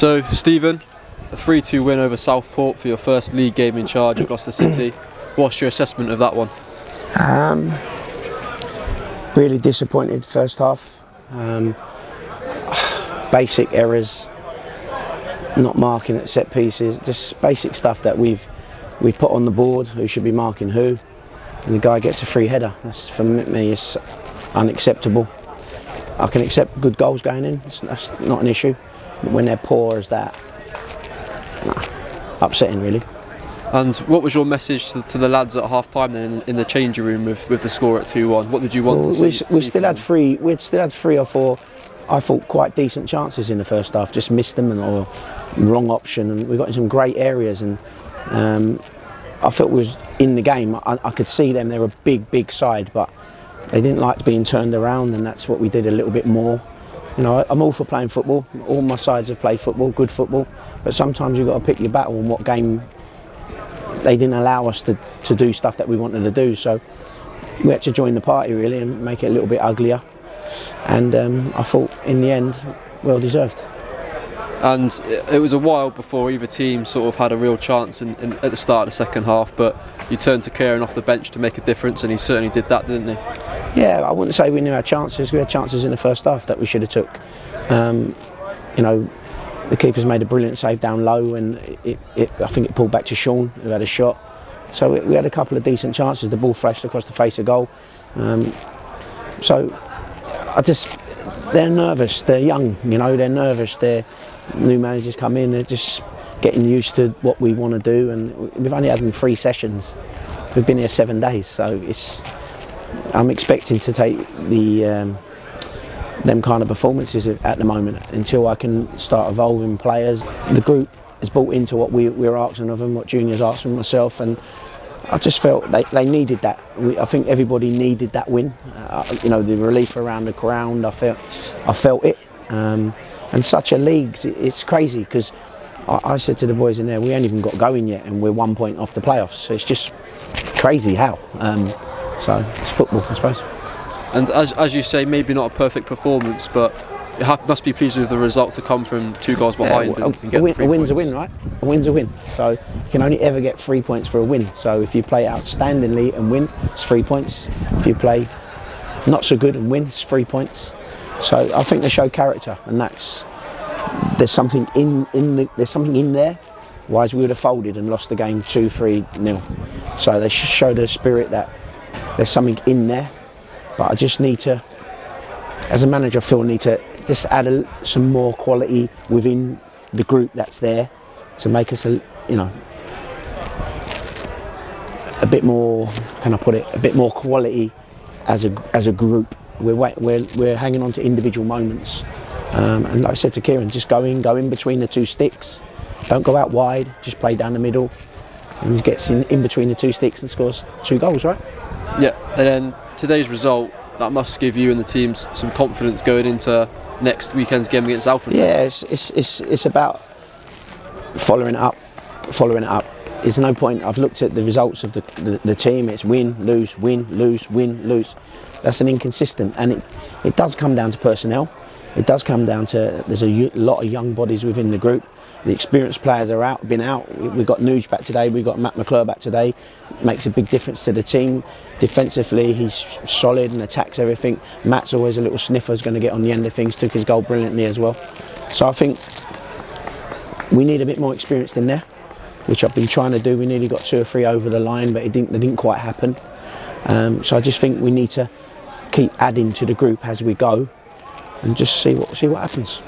So, Stephen, a 3-2 win over Southport for your first league game in charge at Gloucester City. What's your assessment of that one? Really disappointed first half. Basic errors, not marking at set pieces, just basic stuff that we've put on the board. Who should be marking who, and the guy gets a free header. That's, for me, it's unacceptable. I can accept good goals going in. That's not an issue. But when they're poor as that, upsetting really. And what was your message to the lads at half time then in the changing room with the score at 2-1? What did you want to see? We still had three or four, I thought, quite decent chances in the first half. Just missed them or wrong option, and we got in some great areas. And I felt we was in the game. I could see them. They're a big side, but they didn't like being turned around, and that's what we did a little bit more. You know, I'm all for playing football. All my sides have played football, good football. But sometimes you've got to pick your battle on what game. They didn't allow us to do stuff that we wanted to do, so we had to join the party really and make it a little bit uglier. And I thought in the end, well deserved. And it was a while before either team sort of had a real chance at the start of the second half, but you turned to Kieran off the bench to make a difference, and he certainly did that, didn't he? Yeah, I wouldn't say we knew our chances. We had chances in the first half that we should have took. You know, the keeper's made a brilliant save down low, and I think it pulled back to Sean, who had a shot. So we had a couple of decent chances. The ball flashed across the face of goal. So they're nervous. They're young, you know. They're nervous. They're new managers come in. They're just getting used to what we want to do, and we've only had them 3 sessions. We've been here 7 days, so I'm expecting to take them kind of performances at the moment until I can start evolving players. The group has bought into what we're asking of them, what Junior's asking myself, and I just felt they needed that. I think everybody needed that win. You know, the relief around the ground, I felt it. And such a league, it's crazy because I said to the boys in there, we ain't even got going yet, and we're 1 point off the playoffs. So it's just crazy how. So it's football, I suppose. And as you say, maybe not a perfect performance, but you must be pleased with the result to come from 2 goals behind and get 3 points. A win's a win, right? A win's a win. So you can only ever get 3 points for a win. So if you play outstandingly and win, it's 3 points. If you play not so good and win, it's 3 points. So I think they show character, and there's something in there. Otherwise we would have folded and lost the game 2-3-0. So they showed a spirit that there's something in there. But I just need to, as a manager, I feel I need to just add some more quality within the group that's there to make us, a bit more. Can I put it? A bit more quality as a group. We're hanging on to individual moments, and like I said to Kieran, just go in between the 2 sticks. Don't go out wide. Just play down the middle, and he gets in between the 2 sticks and scores 2 goals, right? Yeah, and then today's result, that must give you and the team some confidence going into next weekend's game against Alfred. Yeah, it's about following it up. There's no point. I've looked at the results of the team. It's win, lose, win, lose, win, lose. That's an inconsistent, and it does come down to personnel. It does come down to there's a lot of young bodies within the group. The experienced players are been out. We've got Nuge back today, we've got Matt McClure back today. Makes a big difference to the team. Defensively, he's solid and attacks everything. Matt's always a little sniffer, is going to get on the end of things, took his goal brilliantly as well. So I think we need a bit more experience in there, which I've been trying to do. We nearly got 2 or 3 over the line, but they didn't quite happen. So I just think we need to keep adding to the group as we go and just see what happens.